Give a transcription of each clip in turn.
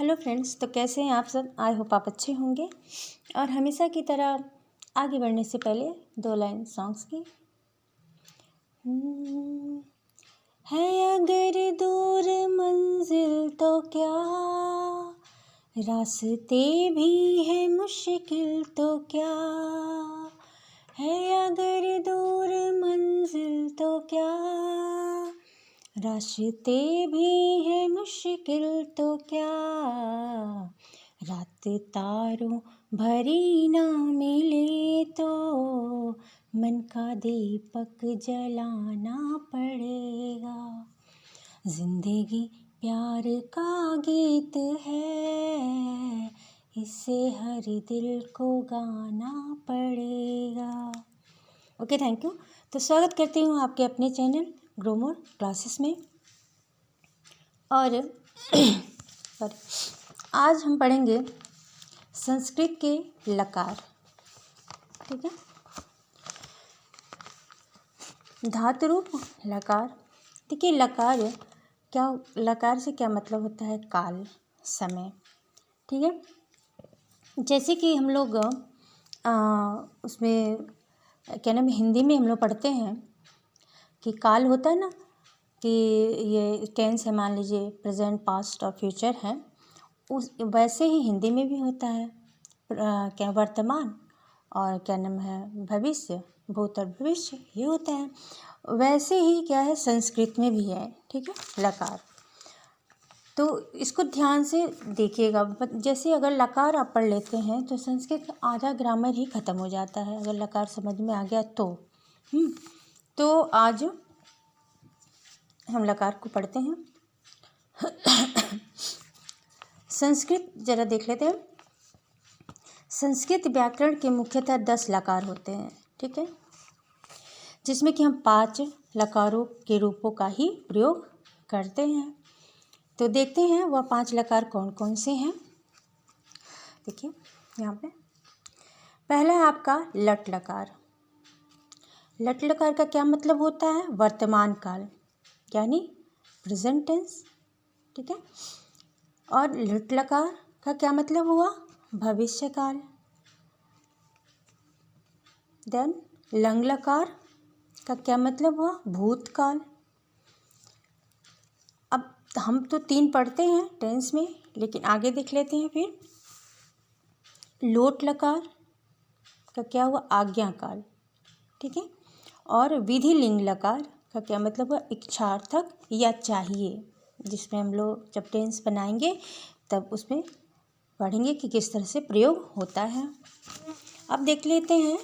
Hello friends, तो कैसे हैं आप सब। आई होप आप अच्छे होंगे। और हमेशा की तरह आगे बढ़ने से पहले 2 लाइन सॉन्ग्स की। है अगर दूर मंजिल तो क्या, रास्ते भी है मुश्किल तो क्या, है अगर दूर मंजिल तो क्या, रास्ते भी है मुश्किल तो क्या, रात तारों भरी ना मिले तो मन का दीपक जलाना पड़ेगा। जिंदगी प्यार का गीत है, इसे हर दिल को गाना पड़ेगा। Okay, thank you. तो स्वागत करती हूँ आपके अपने चैनल ग्रो मोर क्लासेस में। और आज हम पढ़ेंगे संस्कृत के लकार। ठीक है, धातु रूप लकार। देखिए, लकार से क्या मतलब होता है? काल, समय। ठीक है, जैसे कि हम लोग उसमें क्या नाम, हिंदी में हम लोग पढ़ते हैं कि काल होता है ना, कि ये टेंस है, मान लीजिए प्रेजेंट, पास्ट और फ्यूचर है। वैसे ही हिंदी में भी होता है क्या, वर्तमान और क्या नाम है, भविष्य, भूत और भविष्य, ये होता है। वैसे ही क्या है, संस्कृत में भी है। ठीक है, लकार। तो इसको ध्यान से देखिएगा। जैसे अगर लकार आप पढ़ लेते हैं तो संस्कृत का आधा ग्रामर ही ख़त्म हो जाता है, अगर लकार समझ में आ गया तो। तो आज हम लकार को पढ़ते हैं। संस्कृत जरा देख लेते हैं। संस्कृत व्याकरण के मुख्यतः 10 लकार होते हैं। ठीक है, जिसमें कि हम 5 लकारों के रूपों का ही प्रयोग करते हैं। तो देखते हैं वह 5 लकार कौन कौन से हैं। देखिए यहाँ पे पहला है आपका लट लकार। लट लकार का क्या मतलब होता है? वर्तमान काल, यानी प्रेजेंट टेंस। ठीक है, और लट लकार का क्या मतलब हुआ? भविष्य काल। देन लंग लकार का क्या मतलब हुआ? भूतकाल। अब हम तो 3 पढ़ते हैं टेंस में, लेकिन आगे देख लेते हैं फिर। लोट लकार का क्या हुआ? आज्ञाकाल। ठीक है, और विधि लिंग लकार का क्या मतलब हुआ? इच्छार्थक या चाहिए, जिसमें हम लोग जब टेंस बनाएंगे तब उसमें पढ़ेंगे कि किस तरह से प्रयोग होता है। अब देख लेते हैं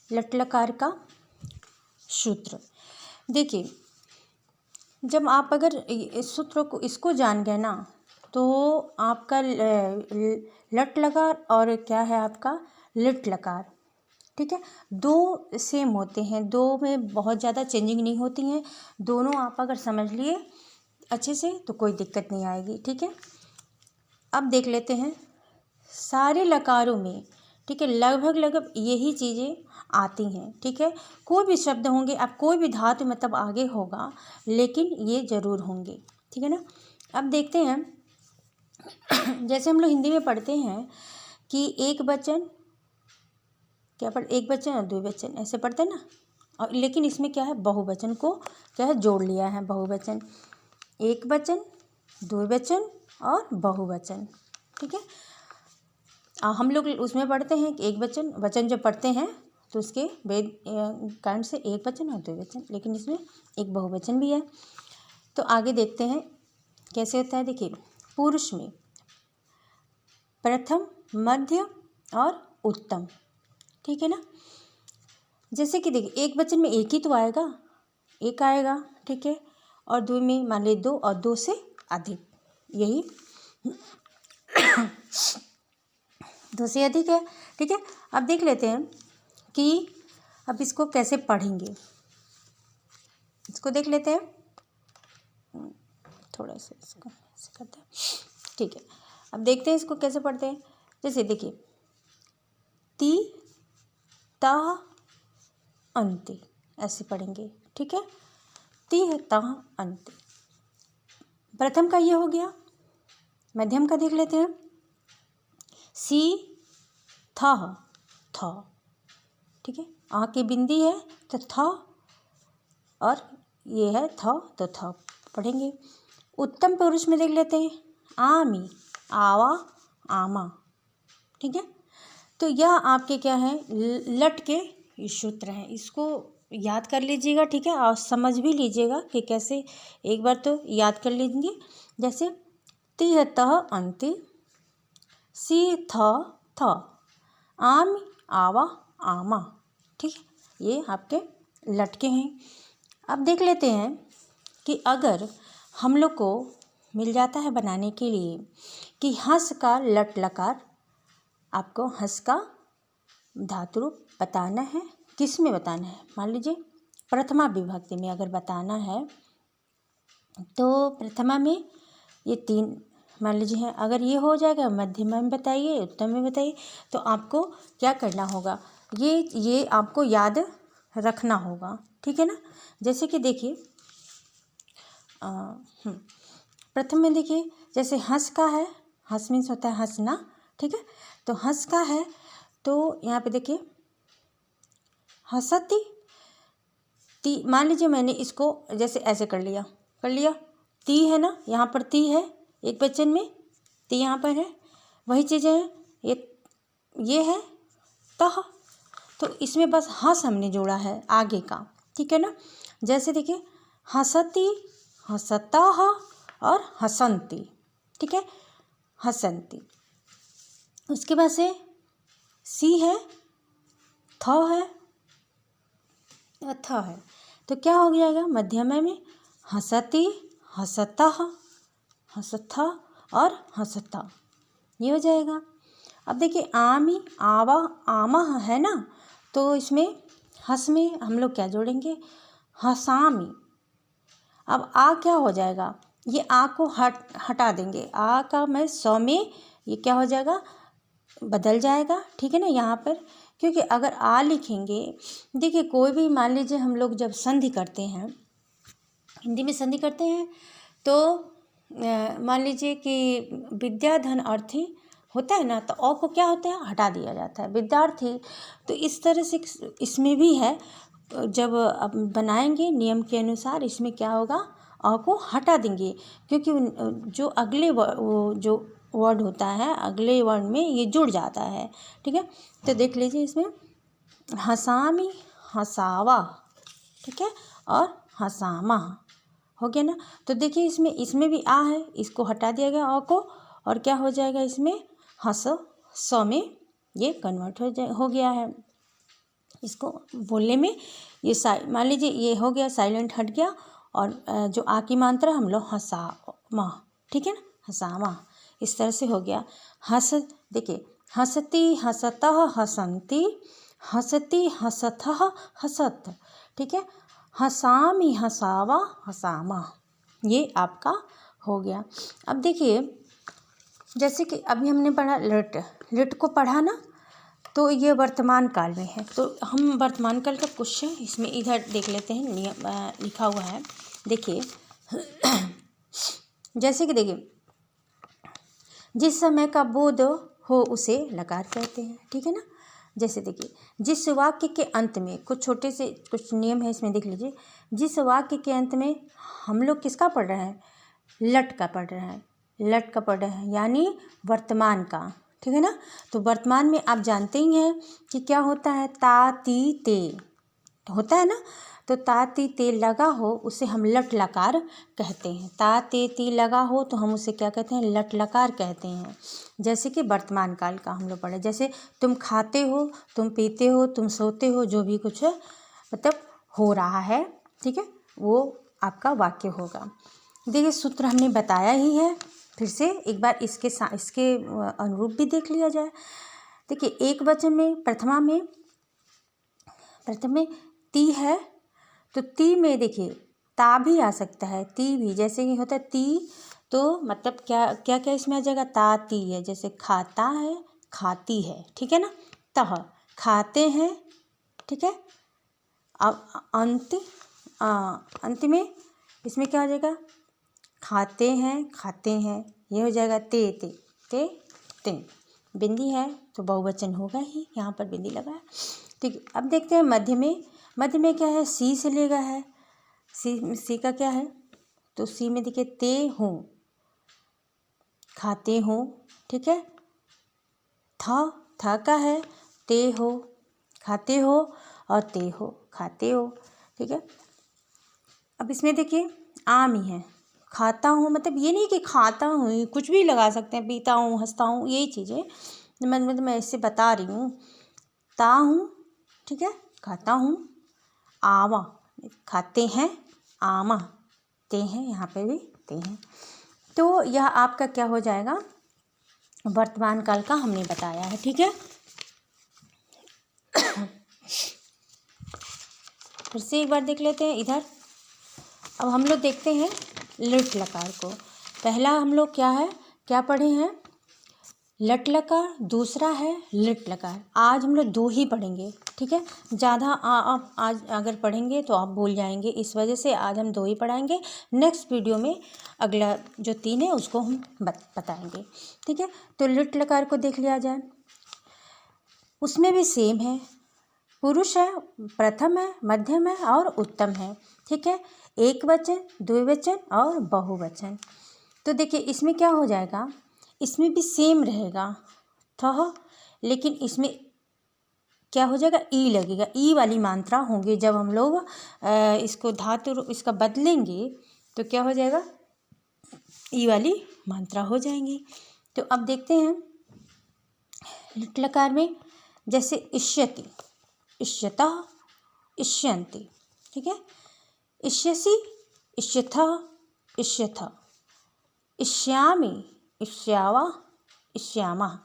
लट लकार का सूत्र। देखिए, जब आप अगर इस सूत्र को, इसको जान गए ना, तो आपका लट लकार और क्या है आपका लिट लकार। ठीक है, 2 सेम होते हैं, 2 में बहुत ज़्यादा चेंजिंग नहीं होती हैं। दोनों आप अगर समझ लिए अच्छे से तो कोई दिक्कत नहीं आएगी। ठीक है, अब देख लेते हैं सारे लकारों में। ठीक है, लगभग यही चीज़ें आती हैं। ठीक है, कोई भी शब्द होंगे, अब कोई भी धातु मतलब आगे होगा, लेकिन ये ज़रूर होंगे। ठीक है ना। अब देखते हैं जैसे हम लोग हिंदी में पढ़ते हैं कि एक वचन, एक वचन और द्विवचन, ऐसे पढ़ते हैं ना। और लेकिन इसमें क्या है, बहुवचन को क्या है, जोड़ लिया है। बहुवचन, एक वचन, द्विवचन और बहुवचन। ठीक है, हम लोग उसमें पढ़ते हैं कि एक वचन जब पढ़ते हैं तो उसके वेद कारण से एक वचन और द्विवचन, लेकिन इसमें एक बहुवचन भी है। तो आगे देखते हैं कैसे होता है। देखिए, पुरुष में प्रथम, मध्य और उत्तम। ठीक है ना। जैसे कि देखिए, एक वचन में एक ही तो आएगा, एक आएगा। ठीक है, और द्वि में मान लीजिए 2 और 2 से अधिक, यही 2 से अधिक है। ठीक है, अब देख लेते हैं कि अब इसको कैसे पढ़ेंगे। इसको देख लेते हैं, थोड़ा सा इसको ऐसे करते हैं। ठीक है, अब देखते हैं इसको कैसे पढ़ते हैं। जैसे देखिए, ती ता अंति, ऐसे पढ़ेंगे। ठीक है, ती ता अंति। प्रथम का ये हो गया, मध्यम का देख लेते हैं। सी थ थ, ठीक है, आ की बिंदी है तो थ, और ये है थ तो थ पढ़ेंगे। उत्तम पुरुष में देख लेते हैं। आमी आवा आमा, ठीक है। तो यह आपके क्या है, लट के ये सूत्र हैं, इसको याद कर लीजिएगा, ठीक है, और समझ भी लीजिएगा कि कैसे। एक बार तो याद कर लीजिए, जैसे तिह तह अंति, सी थ थ, आम आवा आमा, ठीक है, ये आपके लटके हैं। अब देख लेते हैं कि अगर हम लोग को मिल जाता है बनाने के लिए कि हंस का लट लकार, आपको हंस का धातु रूप बताना है। किस में बताना है, मान लीजिए प्रथमा विभक्ति में अगर बताना है तो प्रथमा में ये 3 मान लीजिए है। अगर ये हो जाएगा मध्यमा में बताइए, उत्तम में बताइए, तो आपको क्या करना होगा, ये आपको याद रखना होगा, ठीक है ना। जैसे कि देखिए प्रथम में देखिए, जैसे हंस का है, हंस मीन्स होता है हंसना, ठीक है। तो हंस का है तो यहाँ पे देखिए हंसती ती, मान लीजिए मैंने इसको जैसे ऐसे कर लिया ती है ना, यहाँ पर ती है एक वचन में, ती यहाँ पर है, वही चीज़ें हैं, ये है तह, तो इसमें बस हंस हमने जोड़ा है आगे का, ठीक है ना। जैसे देखिए हंसती, हंसतः और हसंती, ठीक है, हसंती। उसके बाद से सी है, थ है, थ है, तो क्या हो जाएगा मध्यमा में हंसती, हंसतः, हंसथा और हंसता, ये हो जाएगा। अब देखिए आमी आवा आमा है ना, तो इसमें हंस में हम लोग क्या जोड़ेंगे, हंसामी। अब आ क्या हो जाएगा, ये आ को हटा देंगे, आ का मैं सौ में ये क्या हो जाएगा, बदल जाएगा, ठीक है ना यहाँ पर। क्योंकि अगर आ लिखेंगे, देखिए कोई भी मान लीजिए हम लोग जब संधि करते हैं, हिंदी में संधि करते हैं, तो मान लीजिए कि विद्या धन अर्थी होता है ना, तो अ को क्या होता है, हटा दिया जाता है, विद्यार्थी। तो इस तरह से इसमें भी है, जब अब बनाएंगे नियम के अनुसार इसमें क्या होगा, अ को हटा देंगे, क्योंकि जो अगले वो जो वर्ड होता है अगले वर्ड में ये जुड़ जाता है, ठीक है। तो देख लीजिए इसमें हंसामी, हंसावा, ठीक है, और हंसामा हो गया ना। तो देखिए इसमें भी आ है, इसको हटा दिया गया अ को, और क्या हो जाएगा इसमें हंस स में ये कन्वर्ट हो गया है। इसको बोलने में ये मान लीजिए ये हो गया, साइलेंट हट गया, और जो आ की मात्रा हम लोग हंसामा, ठीक है ना, हंसामा, इस तरह से हो गया। हंस देखिए हंसती, हंसतः, हसंती, हंसती, हंसथः, हसत, ठीक है, हंसामी, हंसावा, हंसामा, ये आपका हो गया। अब देखिए जैसे कि अभी हमने पढ़ा लिट को पढ़ा ना, तो ये वर्तमान काल में है, तो हम वर्तमान काल का क्वेश्चन इसमें इधर देख लेते हैं, नियम लिखा हुआ है, देखिए जैसे कि देखिए जिस समय का बोध हो उसे लकार कहते हैं, ठीक है ना। जैसे देखिए जिस वाक्य के अंत में कुछ नियम है इसमें देख लीजिए, जिस वाक्य के अंत में हम लोग किसका पढ़ रहे हैं, लट का पढ़ रहे हैं, लट का पढ़ रहे हैं, यानी वर्तमान का, ठीक है ना। तो वर्तमान में आप जानते ही हैं कि क्या होता है, ता ती ते होता है ना, तो ता ती ते लगा हो उसे हम लट लकार कहते हैं, ता ते ती लगा हो तो हम उसे क्या कहते हैं, लट लकार कहते हैं। जैसे कि वर्तमान काल का हम लोग पढ़े, जैसे तुम खाते हो, तुम पीते हो, तुम सोते हो, जो भी कुछ मतलब हो रहा है, ठीक है, वो आपका वाक्य होगा। देखिए सूत्र हमने बताया ही है, फिर से एक बार इसके अनुरूप भी देख लिया जाए। देखिए एक वचन में प्रथम में ती है, तो ती में देखिए ता भी आ सकता है, ती भी, जैसे कि होता है ती, तो मतलब क्या क्या क्या इसमें आ जाएगा, ता ती है, जैसे खाता है, खाती है, ठीक है ना, तह खाते हैं, ठीक है। अब अंत में इसमें क्या हो जाएगा, खाते हैं, ये हो जाएगा ते ते ते ते। बिंदी है तो बहुवचन होगा ही, यहाँ पर बिंदी लगा है। ठीक है, अब देखते हैं मध्य में। मध्य में क्या है, सी से लेगा है। सी का क्या है, तो सी में देखिए ते हो, खाते हो। ठीक है, था का है ते हो, खाते हो, और ते हो, खाते हो। ठीक है, अब इसमें देखिए आम ही है, खाता हूँ, मतलब ये नहीं कि खाता हूँ, कुछ भी लगा सकते हैं, पीता हूँ, हंसता हूँ, यही चीज़ें मतलब मैं ऐसे बता रही हूँ। ता हूँ, ठीक है, खाता हूँ। आवा, खाते हैं, आमा, ते हैं, यहाँ पे भी ते हैं। तो यह आपका क्या हो जाएगा, वर्तमान काल का हमने बताया है। ठीक है, फिर से एक बार देख लेते हैं इधर। अब हम लोग देखते हैं लट लकार को। पहला हम लोग क्या पढ़े हैं, लट लकार, दूसरा है लिट लकार। आज हम लोग 2 ही पढ़ेंगे। ठीक है, ज़्यादा आप आज अगर पढ़ेंगे तो आप भूल जाएंगे, इस वजह से आज हम 2 ही पढ़ाएंगे। नेक्स्ट वीडियो में अगला जो 3 है उसको हम बताएंगे। ठीक है, तो लिट लकार को देख लिया जाए। उसमें भी सेम है, पुरुष है, प्रथम है, मध्यम है और उत्तम है। ठीक है, एक वचन, द्विवचन और बहुवचन। तो देखिए इसमें क्या हो जाएगा, इसमें भी सेम रहेगा था, लेकिन इसमें क्या हो जाएगा, ई लगेगा, ई वाली मात्रा होंगी। जब हम लोग इसको धातु इसका बदलेंगे तो क्या हो जाएगा, ई वाली मात्रा हो जाएंगी। तो अब देखते हैं लिट लकार में, जैसे इष्यति, इष्यतः, इष्यन्ति। ठीक है, इष्यसि, इष्यथः, इष्यथ, इष्यामि, इष्यावा, इष्यामः।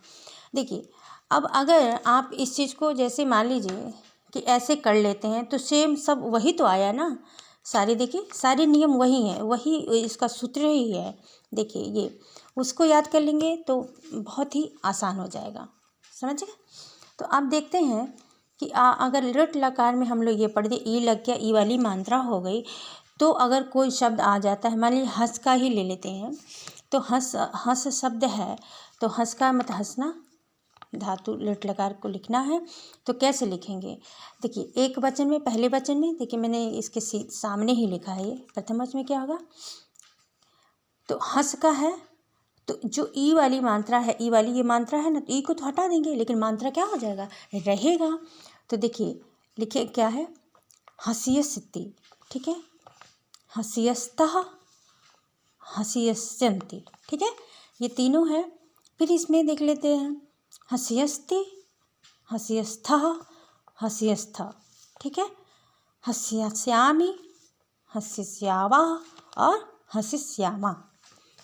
देखिए अब अगर आप इस चीज़ को जैसे मान लीजिए कि ऐसे कर लेते हैं तो सेम सब वही तो आया ना, सारे देखिए सारे नियम वही हैं, वही इसका सूत्र ही है। देखिए ये उसको याद कर लेंगे तो बहुत ही आसान हो जाएगा, समझ गए। तो आप देखते हैं कि अगर लिट लकार में हम लोग ये पढ़ दिए, ई लग गया, ई वाली मात्रा हो गई, तो अगर कोई शब्द आ जाता है, मान लीजिए हंस का ही ले लेते हैं, तो हंस शब्द है, तो हंस का मतलब हंसना, धातु लिट लकार को लिखना है तो कैसे लिखेंगे। देखिए एक वचन में, पहले वचन में देखिए मैंने इसके सामने ही लिखा है, ये प्रथम वचन में क्या होगा, तो हंस का है, तो जो ई वाली मात्रा है, ई वाली ये मात्रा है ना, तो ई को तो हटा देंगे, लेकिन मात्रा क्या हो जाएगा, रहेगा। तो देखिए लिखिए क्या है, हंसियस्ति। ठीक है, हंसियस्तः, हंसियस्यन्ति। ठीक है, ये तीनों है। फिर इसमें देख लेते हैं, हंसियस्ति, हंसियस्थः, हंसियस्थ। ठीक है, हंस्यामि, हंस्यावा और हंसिस्यामा,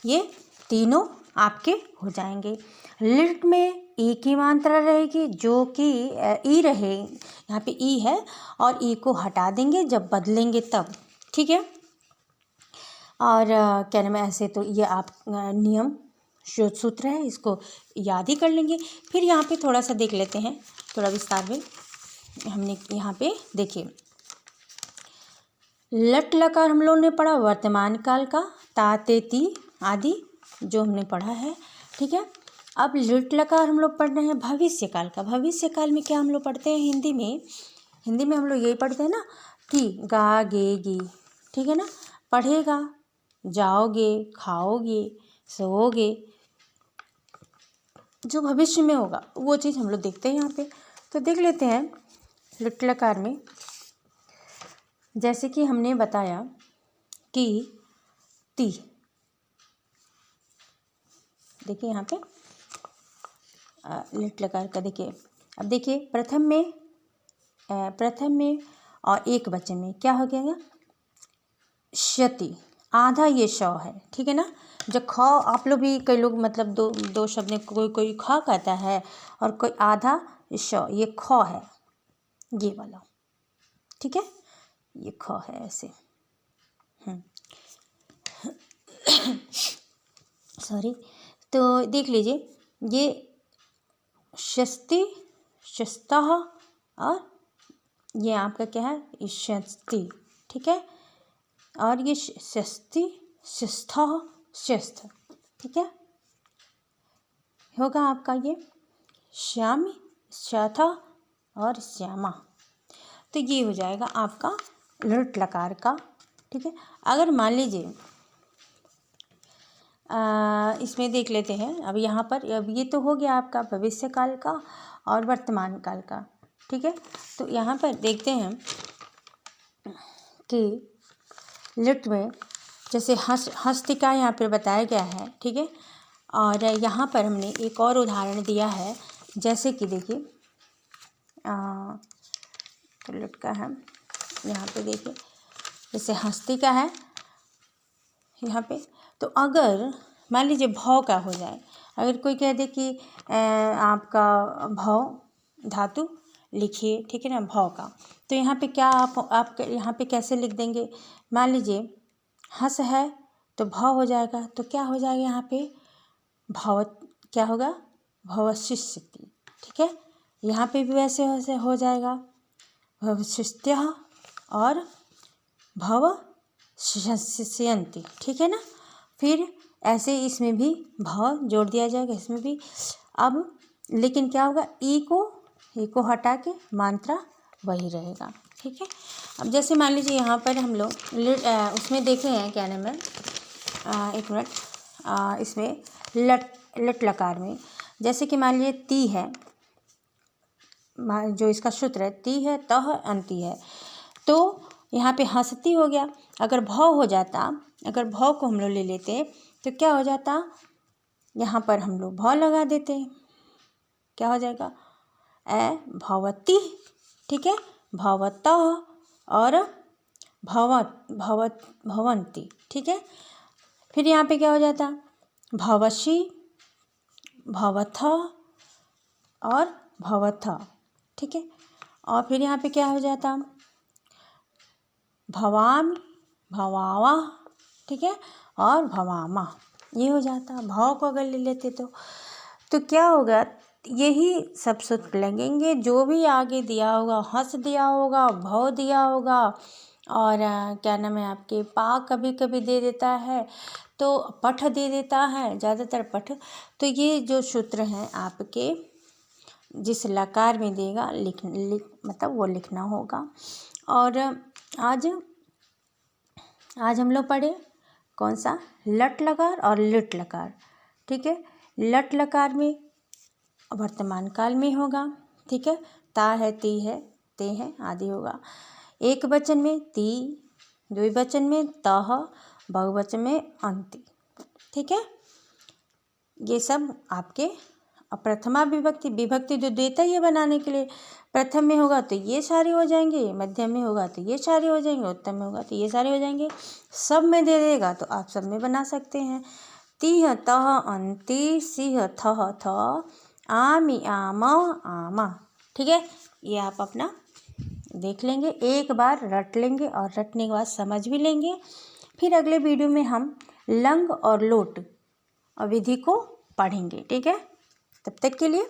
ये तीनों आपके हो जाएंगे। लिट में ई की मात्रा रहेगी, जो कि ई रहे, यहाँ पे ई है और ई को हटा देंगे जब बदलेंगे तब। ठीक है, और क्या नाम है, ऐसे तो ये आप नियम सूत्र है, इसको याद ही कर लेंगे। फिर यहाँ पे थोड़ा सा देख लेते हैं, थोड़ा विस्तार में। हमने यहाँ पे देखिए लट लकार हम लोगों ने पढ़ा वर्तमान काल का, ता ते ती आदि जो हमने पढ़ा है। ठीक है, अब लिट लकार हम लोग पढ़ रहे हैं भविष्य काल का। भविष्य काल में क्या हम लोग पढ़ते हैं, हिंदी में हम लोग यही पढ़ते हैं ना कि गा गे गी। ठीक है ना, पढ़ेगा, जाओगे, खाओगे, सोओगे, जो भविष्य में होगा वो चीज़ हम लोग देखते हैं यहाँ पे। तो देख लेते हैं लिट लकार में, जैसे कि हमने बताया कि ती, देखिए यहाँ पे लिट लकार का देखिए। अब देखिए प्रथम में और एक वचन में क्या हो गया, क्षति, आधा ये श है। ठीक है ना, जब ख, आप लोग भी कई लोग मतलब दो शब्द में कोई ख कहता है और कोई आधा श, ये ख है ये वाला। ठीक है, ये ख है ऐसे, सॉरी। तो देख लीजिए ये शस्ति, शस्तः और ये आपका क्या है, शस्ति। ठीक है, और ये शस्ति, शस्थ, शस्त्र। ठीक है, होगा आपका ये श्यामी, श्याथा और श्यामा। तो ये हो जाएगा आपका लृट लकार का। ठीक है, अगर मान लीजिए इसमें देख लेते हैं। अब यहाँ पर अब ये तो हो गया आपका भविष्य काल का और वर्तमान काल का। ठीक है, तो यहाँ पर देखते हैं कि लिट में जैसे हस्तिका यहाँ पर बताया गया है। ठीक है, और यहाँ पर हमने एक और उदाहरण दिया है, जैसे कि देखिए तो लिट का है यहाँ पे, देखिए जैसे हस्तिका है यहाँ पे। तो अगर मान लीजिए भव का हो जाए, अगर कोई कह दे कि आपका भव धातु लिखिए, ठीक है ना, भव का, तो यहाँ पे क्या आप यहाँ पे कैसे लिख देंगे। मान लीजिए हस है तो भव हो जाएगा, तो क्या हो जाएगा यहाँ पे भव, क्या होगा भवशिष्यति। ठीक है, यहाँ पे भी वैसे हो जाएगा भवशिष्य और भवशिष्यन्ति। ठीक है ना, फिर ऐसे इसमें भी भव जोड़ दिया जाएगा, इसमें भी। अब लेकिन क्या होगा, ई को हटा के मात्रा वही रहेगा। ठीक है, अब जैसे मान लीजिए यहाँ पर हम लोग उसमें देख रहे हैं, क्या नाम है, एक मिनट, इसमें लट लकार में जैसे कि मान लीजिए ती है, जो इसका सूत्र है ती है, तह अंति है, तो यहाँ पे हंसती हो गया। अगर भव हो जाता, अगर भव को हम लोग ले लेते तो क्या हो जाता, यहाँ पर हम लोग भव लगा देते, क्या हो जाएगा ए भवती। ठीक है, भवतः और भवंती। ठीक है, फिर यहाँ पे क्या हो जाता भवशी, भवथ और भवथ। ठीक है, और फिर यहाँ पे क्या हो जाता भवामी, भवावा। ठीक है, और भवामा, ये हो जाता। भाव को अगर ले लेते तो क्या होगा, यही सब सूत्र लगेंगे जो भी आगे दिया होगा। हंस दिया होगा, भव दिया होगा, और क्या नाम है आपके पा कभी कभी दे देता है, तो पठ दे देता है, ज़्यादातर पठ। तो ये जो सूत्र हैं आपके जिस लकार में देगा मतलब वो लिखना होगा। और आज हम लोग पढ़े कौन सा, लट लकार और लिट लकार। ठीक है, लट लकार में वर्तमान काल में होगा। ठीक है, ता है, ती है, ते है आदि होगा। एक वचन में ती, द्विवचन में तह, बहुवचन में अंति। ठीक है, ये सब आपके प्रथमा विभक्ति जो देता है ये बनाने के लिए, प्रथम में होगा तो ये सारे हो जाएंगे, मध्यम में होगा तो ये सारे हो जाएंगे, उत्तम में होगा तो ये सारे हो जाएंगे। सब में दे देगा तो आप सब में बना सकते हैं। तीह तह अंति, सिह थह थ, आमी आम आमा। ठीक है, ये आप अपना देख लेंगे, एक बार रट लेंगे और रटने के बाद समझ भी लेंगे। फिर अगले वीडियो में हम लंग और लोट विधि को पढ़ेंगे। ठीक है, तब तक के लिए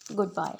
गुड बाय।